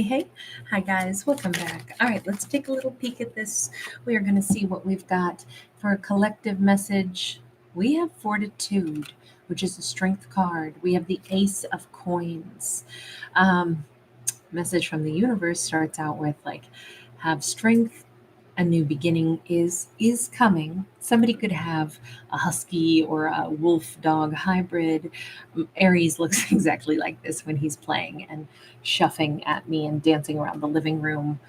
Hey, hi guys, welcome back. All right, let's take a little peek at this. We are going to see what we've got for a collective message. We have Fortitude, which is a strength card. We have the Ace of Coins. Um, Message from the universe starts out with like, have strength. A new beginning is coming. Somebody could have a husky or a wolf dog hybrid. Aries looks exactly like this when he's playing and shuffing at me and dancing around the living room,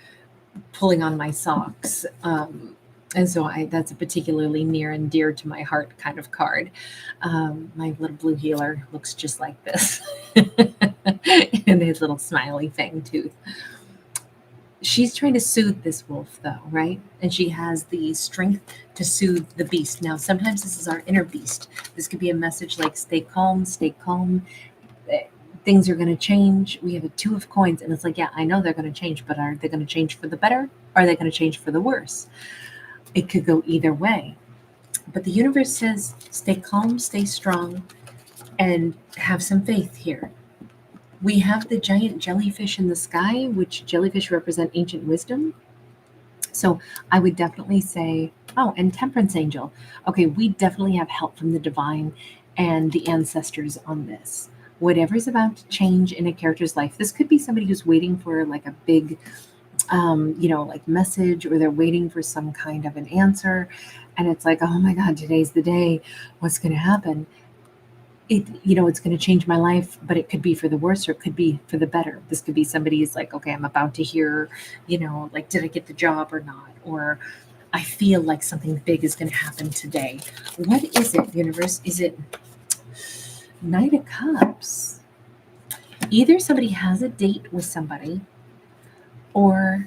pulling on my socks. And so that's a particularly near and dear to my heart kind of card. My little blue healer looks just like this, and his little smiley fang tooth. She's trying to soothe this wolf, though, right? And she has the strength to soothe the beast. Now, sometimes this is our inner beast. This could be a message like, stay calm, stay calm. Things are going to change. We have a Two of Coins, and it's like, yeah, I know they're going to change, but are they going to change for the better? Or are they going to change for the worse? It could go either way. But the universe says, stay calm, stay strong, and have some faith here. We have the giant jellyfish in the sky, which jellyfish represent ancient wisdom. So I would definitely say, oh, and Temperance Angel. Okay, we definitely have help from the divine and the ancestors on this. Whatever's about to change in a character's life, this could be somebody who's waiting for like a big, like message, or they're waiting for some kind of an answer. And it's like, oh my God, today's the day. What's going to happen? It's going to change my life, but it could be for the worse or it could be for the better. This could be somebody's like, okay, I'm about to hear, like, did I get the job or not? Or I feel like something big is going to happen today. What is it, universe? Is it Knight of Cups? Either somebody has a date with somebody, or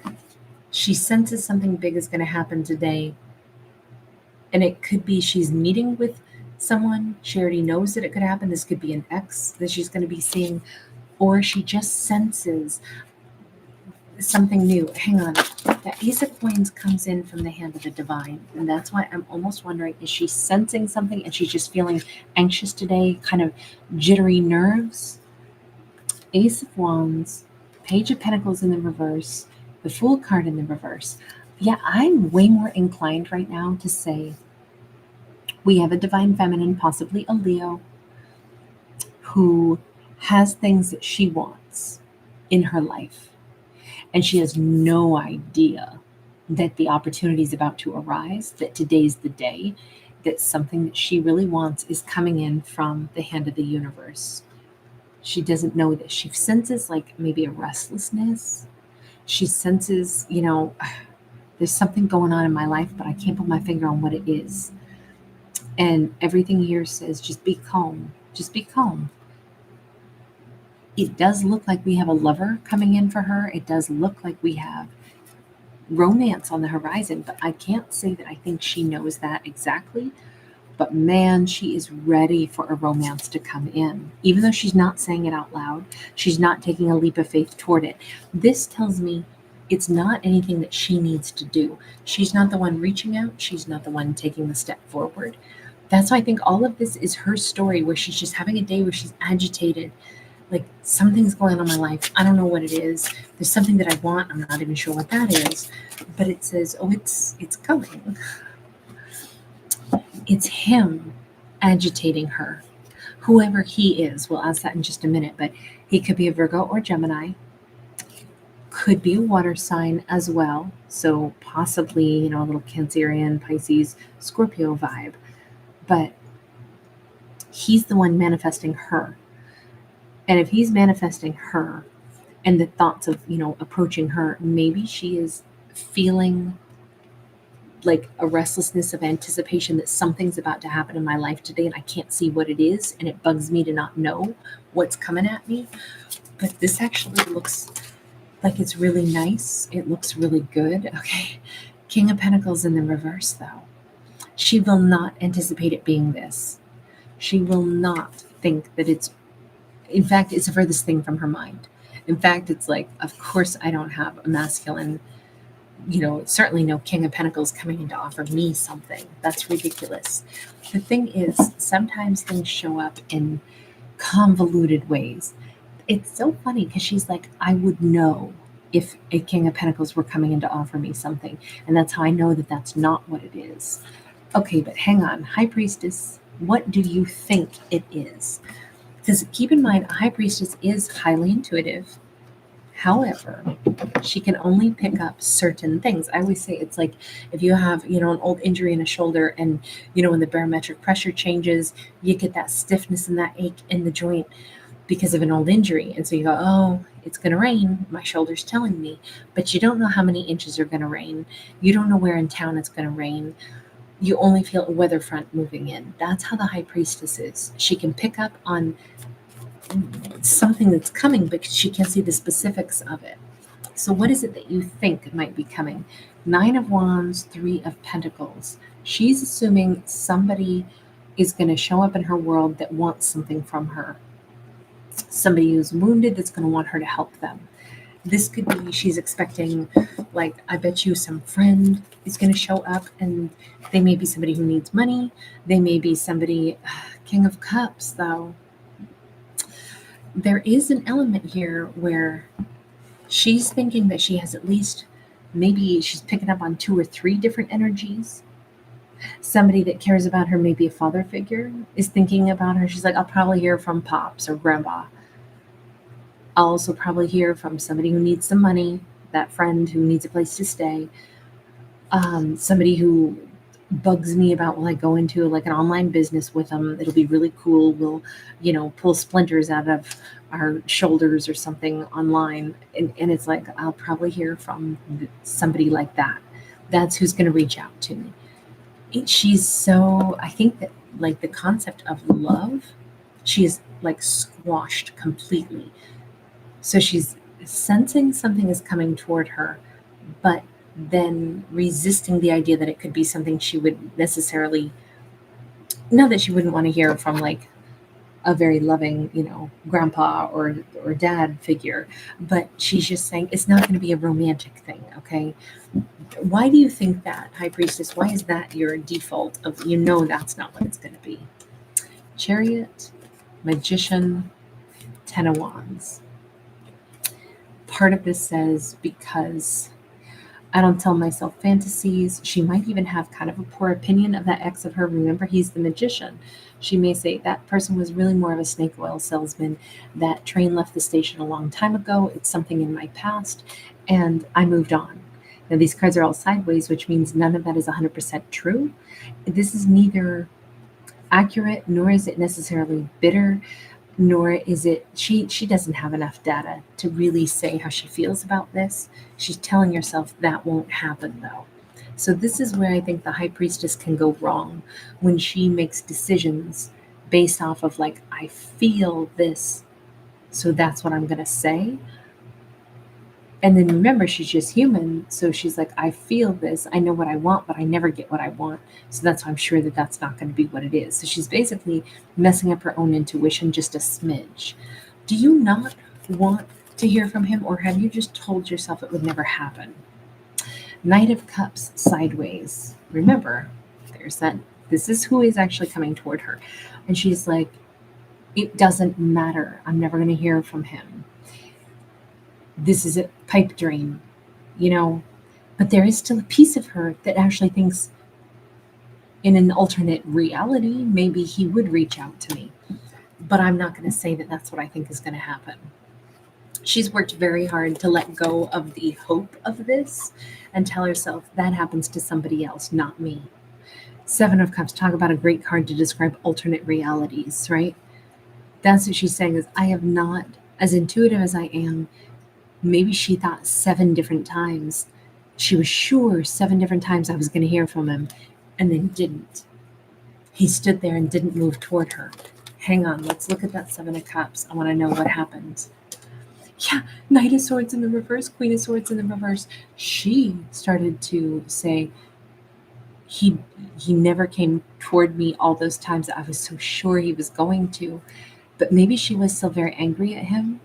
she senses something big is going to happen today. And it could be she's meeting with someone. She already knows that it could happen. This could be an ex that she's going to be seeing, or she just senses something new. Hang on. The Ace of Coins comes in from the hand of the divine. And that's why I'm almost wondering, is she sensing something and she's just feeling anxious today, kind of jittery nerves? Ace of Wands, Page of Pentacles in the reverse, the Fool card in the reverse. Yeah, I'm way more inclined right now to say we have a divine feminine, possibly a Leo, who has things that she wants in her life. And she has no idea that the opportunity is about to arise, that today's the day, that something that she really wants is coming in from the hand of the universe. She doesn't know that. She senses like maybe a restlessness. She senses, there's something going on in my life, but I can't put my finger on what it is. And everything here says, just be calm. Just be calm. It does look like we have a lover coming in for her. It does look like we have romance on the horizon, but I can't say that I think she knows that exactly. But man, she is ready for a romance to come in. Even though she's not saying it out loud, she's not taking a leap of faith toward it. This tells me it's not anything that she needs to do. She's not the one reaching out. She's not the one taking the step forward. That's why I think all of this is her story, where she's just having a day where she's agitated. Like, something's going on in my life. I don't know what it is. There's something that I want. I'm not even sure what that is. But it says, oh, it's coming. It's him agitating her. Whoever he is, we'll ask that in just a minute, but he could be a Virgo or Gemini. Could be a water sign as well. So possibly, a little Cancerian, Pisces, Scorpio vibe. But he's the one manifesting her. And if he's manifesting her and the thoughts of, approaching her, maybe she is feeling like a restlessness of anticipation that something's about to happen in my life today and I can't see what it is, and it bugs me to not know what's coming at me. But this actually looks like it's really nice. It looks really good. Okay. King of Pentacles in the reverse, though. She will not anticipate it being this. She will not think that in fact, it's the furthest thing from her mind. In fact, it's like, of course I don't have a masculine, certainly no King of Pentacles coming in to offer me something. That's ridiculous. The thing is, sometimes things show up in convoluted ways. It's so funny because she's like, I would know. if a King of Pentacles were coming in to offer me something. And that's how I know that that's not what it is. Okay, but hang on. High Priestess, what do you think it is? Because keep in mind, a High Priestess is highly intuitive. However, she can only pick up certain things. I always say it's like if you have, an old injury in a shoulder and, when the barometric pressure changes, you get that stiffness and that ache in the joint because of an old injury. And so you go, oh, it's going to rain. My shoulder's telling me. But you don't know how many inches are going to rain. You don't know where in town it's going to rain. You only feel a weather front moving in. That's how the High Priestess is. She can pick up on something that's coming, but she can't see the specifics of it. So what is it that you think might be coming? 9 of Wands, 3 of Pentacles. She's assuming somebody is going to show up in her world that wants something from her. Somebody who's wounded that's going to want her to help them. This could be she's expecting, like, I bet you some friend is going to show up, and they may be somebody who needs money. They may be somebody, King of Cups, though. There is an element here where she's thinking that she has at least, maybe she's picking up on 2 or 3 different energies. Somebody that cares about her, maybe a father figure, is thinking about her. She's like, I'll probably hear from Pops or Grandpa. I'll also probably hear from somebody who needs some money, that friend who needs a place to stay, somebody who bugs me about, will I go into like an online business with them? It'll be really cool. We'll, pull splinters out of our shoulders or something online. And it's like, I'll probably hear from somebody like that. That's who's going to reach out to me. I think that like the concept of love, she is like squashed completely. So she's sensing something is coming toward her, but then resisting the idea that it could be something she would necessarily, not that she wouldn't want to hear from like a very loving, grandpa or dad figure, but she's just saying it's not going to be a romantic thing, okay? Why do you think that, High Priestess? Why is that your default of, that's not what it's going to be? Chariot, Magician, 10 of Wands. Part of this says, because I don't tell myself fantasies. She might even have kind of a poor opinion of that ex of her. Remember, he's the magician. She may say that person was really more of a snake oil salesman. That train left the station a long time ago. It's something in my past, and I moved on. Now, these cards are all sideways, which means none of that is 100% true. This is neither accurate, nor is it necessarily bitter, nor is it, she doesn't have enough data to really say how she feels about this. She's telling herself that won't happen, though. So this is where I think the High Priestess can go wrong, when she makes decisions based off of like, I feel this, so that's what I'm going to say. And then remember, she's just human. So she's like, I feel this. I know what I want, but I never get what I want. So that's why I'm sure that that's not going to be what it is. So she's basically messing up her own intuition just a smidge. Do you not want to hear from him, or have you just told yourself it would never happen? Knight of Cups sideways. Remember, there's that. This is who is actually coming toward her. And she's like, it doesn't matter. I'm never going to hear from him. This is a pipe dream, but there is still a piece of her that actually thinks in an alternate reality, maybe he would reach out to me, but I'm not going to say that that's what I think is going to happen. She's worked very hard to let go of the hope of this and tell herself that happens to somebody else, not me. 7 of Cups, talk about a great card to describe alternate realities, right? That's what she's saying, is I have not, as intuitive as I am, maybe she thought 7 different times. She was sure 7 different times I was going to hear from him, and then didn't. He stood there and didn't move toward her. Hang on, let's look at that 7 of Cups. I want to know what happened. Yeah, Knight of Swords in the reverse, Queen of Swords in the reverse. She started to say, he never came toward me all those times I was so sure he was going to. But maybe she was still very angry at him.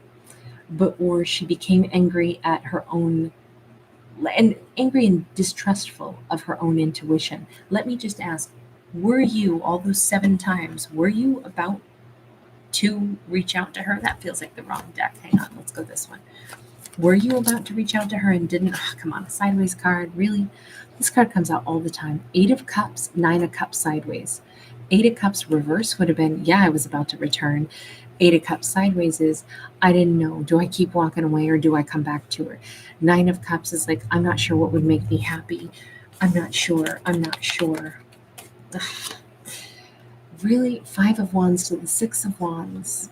Or she became angry at her own, and angry and distrustful of her own intuition. Let me just ask, were you, all those 7 times, were you about to reach out to her? That feels like the wrong deck. Hang on, let's go this one. Were you about to reach out to her and didn't? Oh, come on, a sideways card, really? This card comes out all the time. 8 of Cups, 9 of Cups sideways. 8 of Cups reverse would have been, yeah, I was about to return. 8 of Cups sideways is, I didn't know. Do I keep walking away or do I come back to her? 9 of Cups is like, I'm not sure what would make me happy. I'm not sure. Ugh. Really, 5 of Wands to the 6 of Wands.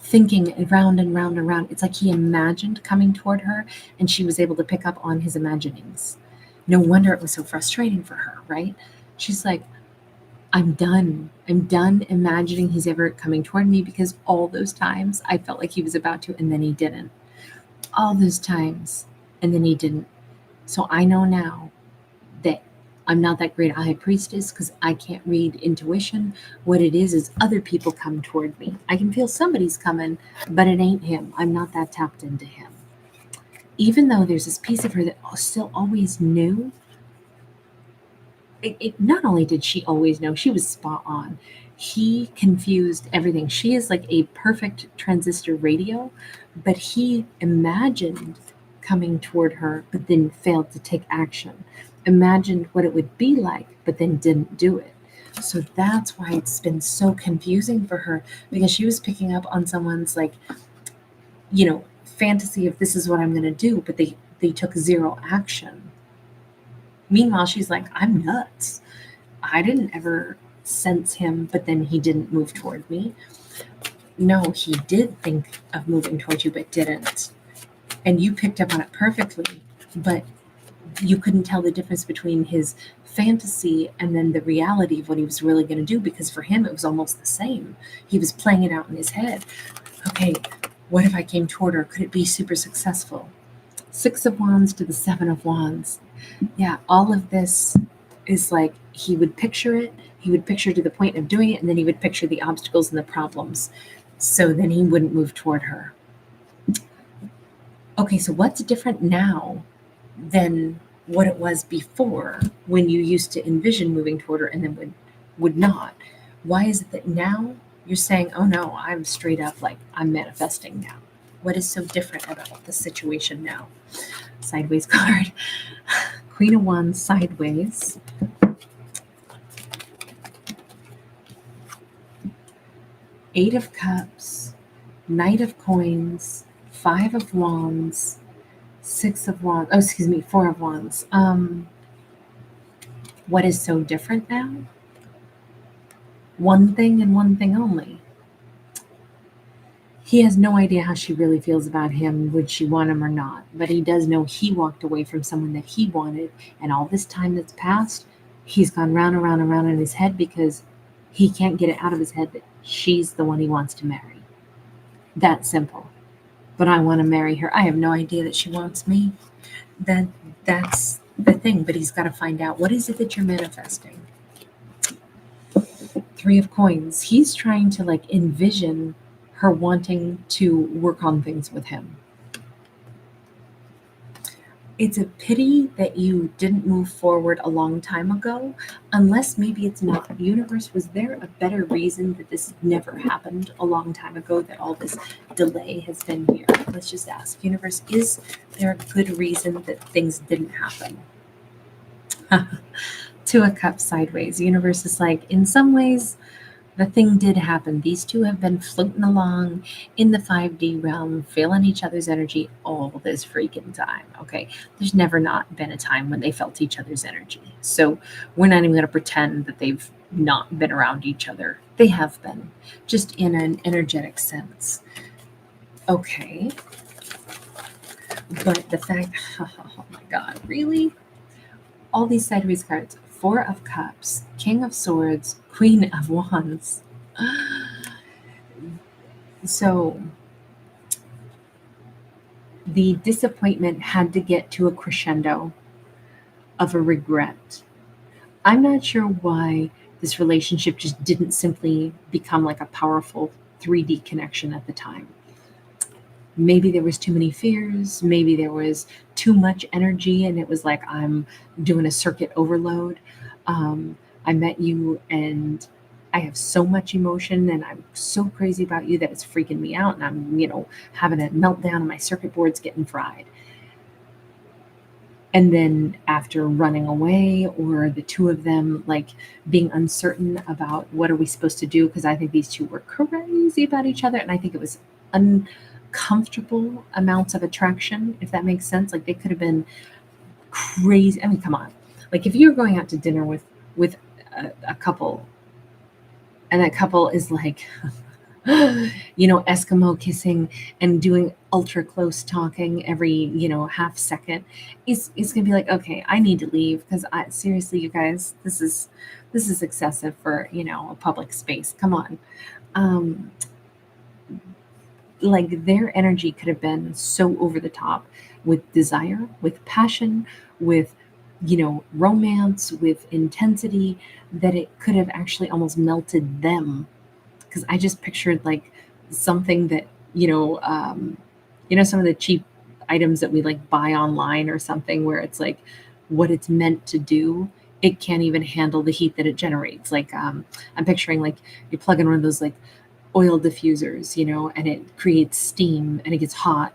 Thinking round and round and round. It's like he imagined coming toward her and she was able to pick up on his imaginings. No wonder it was so frustrating for her, right? She's like, I'm done. I'm done imagining he's ever coming toward me because all those times I felt like he was about to and then he didn't. All those times and then he didn't. So I know now that I'm not that great a high priestess because I can't read intuition. What it is other people come toward me. I can feel somebody's coming, but it ain't him. I'm not that tapped into him. Even though there's this piece of her that still always knew, not only did she always know, she was spot on. He confused everything. She is like a perfect transistor radio, but he imagined coming toward her, but then failed to take action. Imagined what it would be like, but then didn't do it. So that's why it's been so confusing for her because she was picking up on someone's like, fantasy of this is what I'm going to do, but they took zero action. Meanwhile, she's like, I'm nuts. I didn't ever sense him, but then he didn't move toward me. No, he did think of moving toward you, but didn't. And you picked up on it perfectly, but you couldn't tell the difference between his fantasy and then the reality of what he was really going to do because for him, it was almost the same. He was playing it out in his head. Okay, what if I came toward her? Could it be super successful? 6 of Wands to the 7 of Wands. Yeah, all of this is like he would picture it. He would picture to the point of doing it, and then he would picture the obstacles and the problems. So then he wouldn't move toward her. Okay, so what's different now than what it was before when you used to envision moving toward her and then would not? Why is it that now you're saying, oh no, I'm straight up like I'm manifesting now? What is so different about the situation now? Sideways card. Queen of Wands sideways. 8 of Cups, Knight of Coins, 5 of Wands, 6 of Wands. Oh, excuse me, 4 of Wands. What is so different now? One thing and one thing only. He has no idea how she really feels about him, would she want him or not, but he does know he walked away from someone that he wanted, and all this time that's passed, he's gone round and round and round in his head because he can't get it out of his head that she's the one he wants to marry. That simple. But I want to marry her. I have no idea that she wants me. That's the thing, but he's got to find out, what is it that you're manifesting? 3 of Coins. He's trying to like envision her wanting to work on things with him. It's a pity that you didn't move forward a long time ago, unless maybe it's not. Universe, was there a better reason that this never happened a long time ago, that all this delay has been here? Let's just ask. Universe, is there a good reason that things didn't happen? 2 of Cups sideways. Universe is like, in some ways, the thing did happen. These two have been floating along in the 5D realm, feeling each other's energy all this freaking time. Okay. There's never not been a time when they felt each other's energy. So we're not even going to pretend that they've not been around each other. They have been, just in an energetic sense. Okay. But the fact, oh my God, really? All these sideways cards. 4 of Cups, King of Swords, Queen of Wands. So the disappointment had to get to a crescendo of a regret. I'm not sure why this relationship just didn't simply become like a powerful 3D connection at the time. Maybe there was too many fears. Maybe there was too much energy and it was like, I'm doing a circuit overload. I met you and I have so much emotion and I'm so crazy about you that it's freaking me out. And I'm having a meltdown and my circuit board's getting fried. And then after running away, or the two of them like being uncertain about what are we supposed to do, because I think these two were crazy about each other, and I think it was uncomfortable amounts of attraction, if that makes sense. Like they could have been crazy. I mean, come on. Like if you're going out to dinner with a couple, and that couple is like Eskimo kissing and doing ultra close talking every, half second, is gonna be like, okay, I need to leave because I seriously, you guys, this is excessive for, a public space. Come on. Um, like their energy could have been so over the top with desire, with passion, with romance, with intensity, that it could have actually almost melted them, because I just pictured like something that some of the cheap items that we like buy online or something, where it's like what it's meant to do, it can't even handle the heat that it generates. Like I'm picturing like you plug in one of those like oil diffusers, and it creates steam and it gets hot,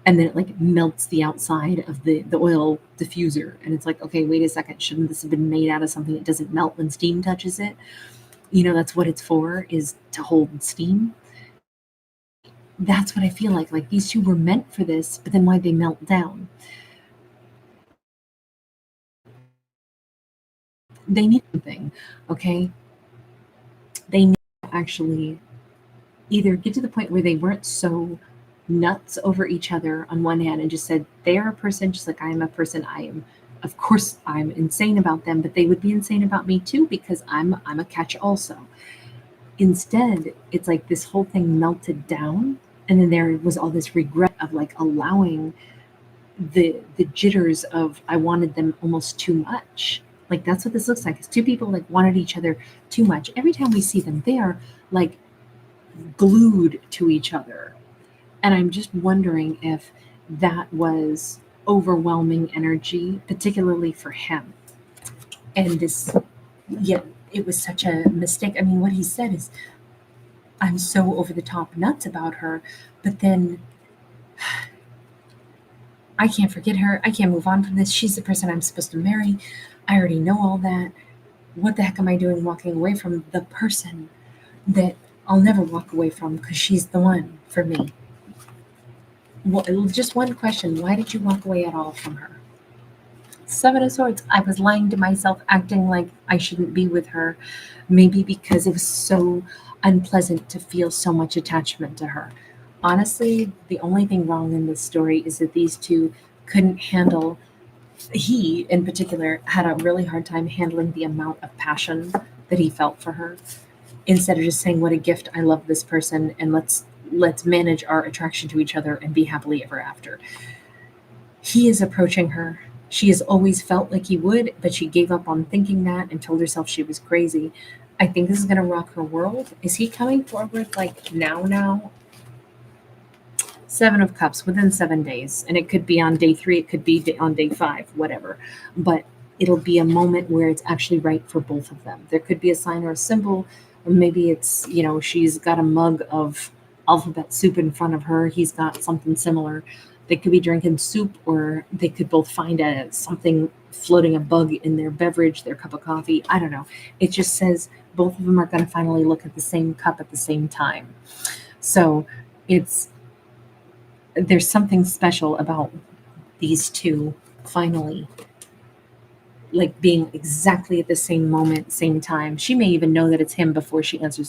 and then it like melts the outside of the oil diffuser, and it's like, okay, wait a second, shouldn't this have been made out of something that doesn't melt when steam touches it? That's what it's for, is to hold steam. That's what I feel like. Like these two were meant for this, but then why'd they melt down? They need something, okay? They need to actually either get to the point where they weren't so nuts over each other on one hand and just said, they're a person just like I am a person. Of course, I'm insane about them, but they would be insane about me too, because I'm a catch also. Instead, it's like this whole thing melted down, and then there was all this regret of like allowing the jitters of I wanted them almost too much. Like that's what this looks like. It's two people like wanted each other too much. Every time we see them, they are like glued to each other. And I'm just wondering if that was overwhelming energy, particularly for him. And this, yeah, it was such a mistake. I mean, what he said is, I'm so over the top nuts about her, but then I can't forget her. I can't move on from this. She's the person I'm supposed to marry. I already know all that. What the heck am I doing walking away from the person that I'll never walk away from, because she's the one for me? Well, just one question. Why did you walk away at all from her? Seven of Swords. I was lying to myself, acting like I shouldn't be with her. Maybe because it was so unpleasant to feel so much attachment to her. Honestly, the only thing wrong in this story is that these two couldn't handle, he in particular had a really hard time handling the amount of passion that he felt for her. Instead of just saying, what a gift, I love this person, and let's manage our attraction to each other and be happily ever after. He is approaching her. She has always felt like he would, but she gave up on thinking that and told herself she was crazy. I think this is going to rock her world. Is he coming forward like now? Seven of Cups within 7 days. And it could be on day 3, it could be on day 5, whatever. But it'll be a moment where it's actually right for both of them. There could be a sign or a symbol, or maybe it's, she's got a mug of alphabet soup in front of her. He's got something similar. They could be drinking soup, or they could both find something floating, a bug in their beverage, their cup of coffee. I don't know. It just says both of them are going to finally look at the same cup at the same time. So there's something special about these two finally like being exactly at the same moment, same time. She may even know that it's him before she answers